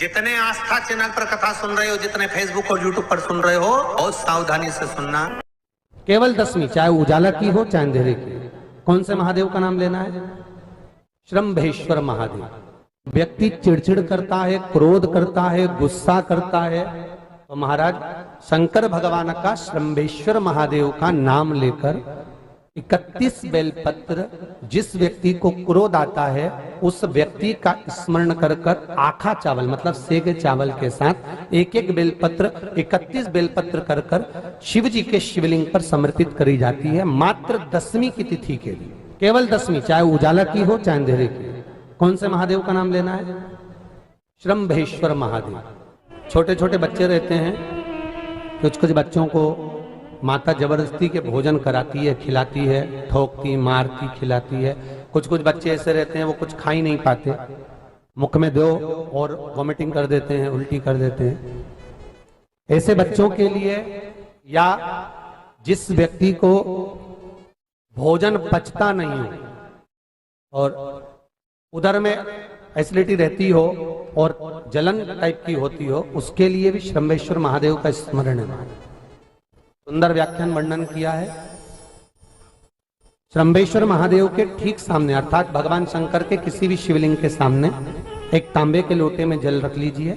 जितने आस्था चैनल पर कथा सुन रहे हो, जितने फेसबुक और यूट्यूब पर सुन रहे हो, बहुत सावधानी से सुनना। केवल 10वीं, चाहे उजाला की हो चाहे अंधेरे की। कौन से महादेव का नाम लेना है? श्रम्भेश्वर महादेव। व्यक्ति चिड़चिड़ करता है, क्रोध करता है, गुस्सा करता है, तो महाराज शंकर भगवान का श्रम्भेश्वर महादेव का नाम लेकर 31 बेलपत्र, जिस व्यक्ति को क्रोध आता है उस व्यक्ति का स्मरण कर कर आखा चावल मतलब सेगे चावल के साथ एक एक बेलपत्र 31 बेलपत्र कर कर शिव जी के शिवलिंग पर समर्पित करी जाती है, मात्र 10वीं की तिथि के लिए। केवल 10वीं, चाहे उजाला की हो चाहे अंधेरे की। कौन से महादेव का नाम लेना है? श्रम्भेश्वर महादेव। छोटे छोटे बच्चे रहते हैं, कुछ बच्चों को माता जबरदस्ती के भोजन कराती है, खिलाती है, ठोकती, मारती, खिलाती है। कुछ बच्चे ऐसे रहते हैं वो कुछ खा ही नहीं पाते, मुख में दो और वॉमिटिंग कर देते हैं, उल्टी कर देते हैं। ऐसे बच्चों के लिए या जिस व्यक्ति को भोजन पचता नहीं हो और उदर में एसिडिटी रहती हो और जलन टाइप की होती हो, उसके लिए भी श्रम्भेश्वर महादेव का स्मरण है। सुंदर व्याख्यान वर्णन किया है। श्रम्भेश्वर महादेव के ठीक सामने अर्थात भगवान शंकर के किसी भी शिवलिंग के सामने एक तांबे के लोटे में जल रख लीजिए।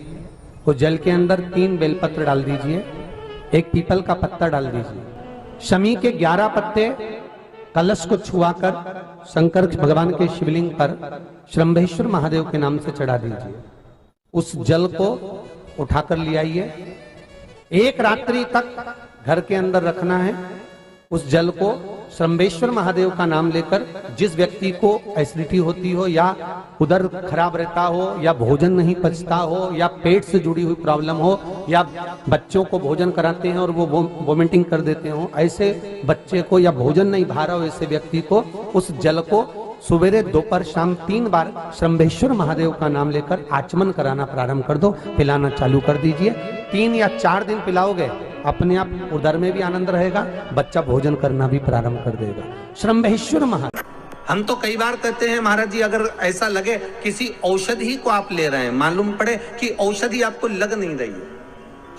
उस जल के अंदर 3 बेलपत्र डाल दीजिए, एक पीपल का पत्ता डाल दीजिए। शमी के 11 पत्ते कलश को छुआकर शंकर भगवान के शिवलिंग पर श्रम्भेश्वर महादेव के नाम से चढ़ा दीजिए। उस जल को उठाकर ले आइए, एक रात्रि तक घर के अंदर रखना है। उस जल को श्रम्भेश्वर महादेव का नाम लेकर जिस व्यक्ति को एसिडिटी होती हो या उदर खराब रहता हो या भोजन नहीं पचता हो या पेट से जुड़ी हुई प्रॉब्लम हो या बच्चों को भोजन कराते हैं और वो वोमिटिंग कर देते हो, ऐसे बच्चे को या भोजन नहीं भा रहा हो ऐसे व्यक्ति को उस जल को सुबेरे दोपहर शाम 3 बार श्रम्भेश्वर महादेव का नाम लेकर आचमन कराना प्रारंभ कर दो, पिलाना चालू कर दीजिए। 3 या 4 दिन पिलाओगे, अपने आप उदर में भी आनंद रहेगा, बच्चा भोजन करना भी प्रारंभ कर देगा। श्रम्भेश्वर महादेव। हम तो कई बार कहते हैं महाराज जी, अगर ऐसा लगे किसी औषधि को आप ले रहे हैं, मालूम पड़े कि औषधि आपको लग नहीं रही है,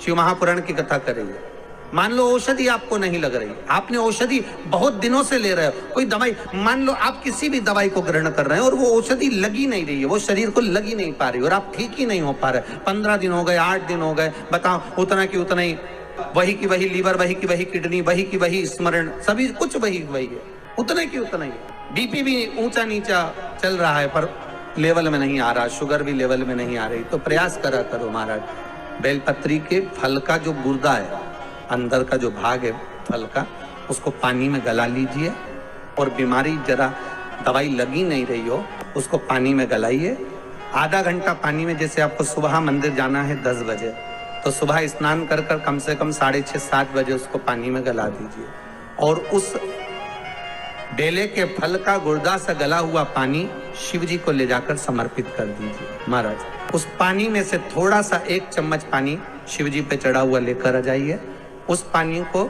शिव महापुराण की कथा करेंगे, मान लो औषधि आपको नहीं लग रही, आपने औषधि बहुत दिनों से ले रहे हो, कोई दवाई, मान लो आप किसी भी दवाई को ग्रहण कर रहे हैं और वो औषधि लगी नहीं रही है, वो शरीर को लगी नहीं पा रही और आप ठीक ही नहीं हो पा रहे, 15 दिन हो गए, 8 दिन हो गए, बताओ, उतना की उतना ही, वही की वही लीवर, वही की वही किडनी, वही की वही स्मरण, सभी कुछ वही है, उतने की उतना ही। बीपी भी ऊंचा नीचा चल रहा है पर लेवल में नहीं आ रहा, शुगर भी लेवल में नहीं आ रही, तो प्रयास करा करो महाराज। बेलपत्री के फल का जो गुर्दा है, अंदर का जो भाग है फल का, उसको पानी में गला लीजिए और बीमारी जरा दवाई लगी नहीं रही हो उसको पानी में गलाइए। आधा घंटा पानी में, जैसे आपको सुबह मंदिर जाना है 10 बजे, तो सुबह स्नान कर कर कम से कम 6:30-7 बजे उसको पानी में गला दीजिए और उस बेले के फल का गुर्दा से गला हुआ पानी शिव जी को ले जाकर समर्पित कर दीजिए महाराज। उस पानी में से थोड़ा सा 1 चम्मच पानी शिव जी पे चढ़ा हुआ लेकर आ जाइए। उस पानी को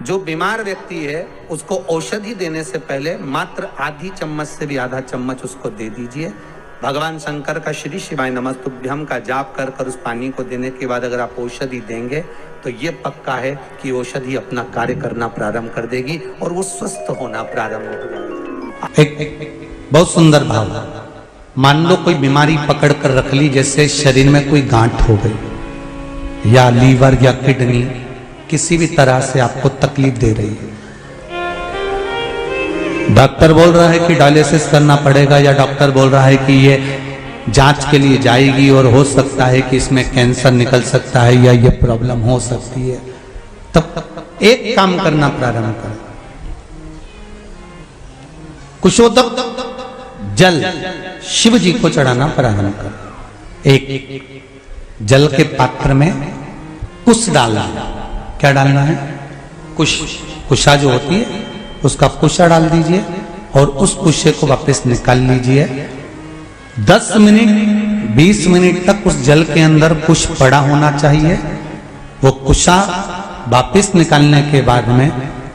जो बीमार व्यक्ति है उसको औषधि देने से पहले मात्र आधी चम्मच से भी आधा चम्मच उसको दे दीजिए। भगवान शंकर का श्री शिवाय नमस्तुभ्यम का जाप कर कर उस पानी को देने के बाद अगर आप औषधि देंगे तो ये पक्का है कि औषधि अपना कार्य करना प्रारंभ कर देगी और वो स्वस्थ होना प्रारंभ हो जाएगा। एक बहुत सुंदर भाव, मान लो कोई बीमारी पकड़ कर रख ली, जैसे शरीर में कोई गांठ हो गई या लीवर या किडनी किसी भी तरह से आपको तकलीफ दे रही है, डॉक्टर बोल रहा है कि डायलिसिस करना पड़ेगा या डॉक्टर बोल रहा है कि ये जांच के लिए जाएगी और हो सकता है कि इसमें कैंसर निकल सकता है या ये प्रॉब्लम हो सकती है, तब एक काम करना प्रारंभ करें। कुशोदक जल शिव जी को चढ़ाना प्रारंभ करें। एक जल के पात्र में कुश डालना, क्या डालना है? कुशा जो होती है उसका कुशा डाल दीजिए और उस कुशे को वापस निकाल लीजिए। 10 मिनट 20 मिनट तक उस जल के अंदर कुश पड़ा होना चाहिए। वो कुशा वापस निकालने के बाद में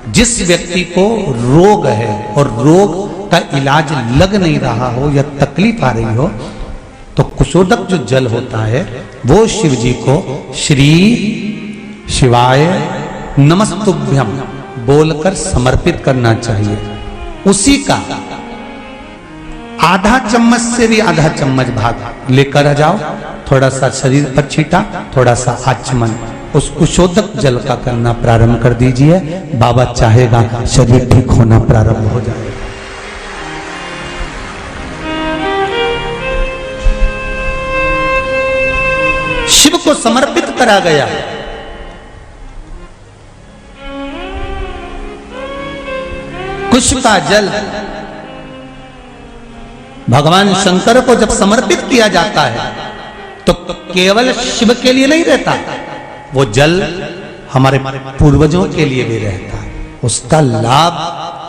जिस व्यक्ति को रोग है और रोग का इलाज लग नहीं रहा हो या तकलीफ आ रही हो, तो कुशोदक जो जल होता है वो शिव जी को श्री शिवाय नमस्तुभ्यम बोलकर समर्पित करना चाहिए। उसी का आधा चम्मच से भी आधा चम्मच भाग लेकर आ जाओ, थोड़ा सा शरीर पर छीटा, थोड़ा सा आचमन उस कुशोदक जल का करना प्रारंभ कर दीजिए। बाबा चाहेगा शरीर ठीक होना प्रारंभ हो जाएगा। शिव को समर्पित करा गया। कुश का जल भगवान शंकर को जब समर्पित किया जाता है तो केवल शिव के लिए नहीं रहता, वो जल हमारे पूर्वजों के लिए भी रहता है। उसका लाभ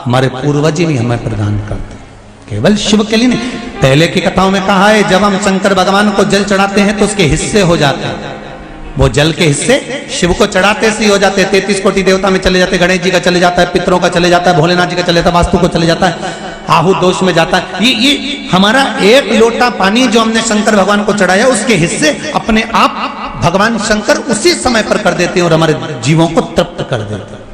हमारे पूर्वज ही हमें प्रदान करते हैं, केवल शिव के लिए नहीं। पहले की कथाओं में कहा है जब हम शंकर भगवान को जल चढ़ाते हैं तो उसके हिस्से हो जाते हैं। वो जल के हिस्से शिव को चढ़ाते से ही हो जाते हैं। 33 कोटि देवता में चले जाते हैं, गणेश जी का चले जाता है, पितरों का चले जाता है, भोलेनाथ जी का चले जाता है, वास्तु को चले जाता है, आहू दोष में जाता है। ये हमारा एक लोटा पानी जो हमने शंकर भगवान को चढ़ाया उसके हिस्से अपने आप भगवान शंकर उसी समय पर कर देते हैं और हमारे जीवों को तृप्त कर देते हैं।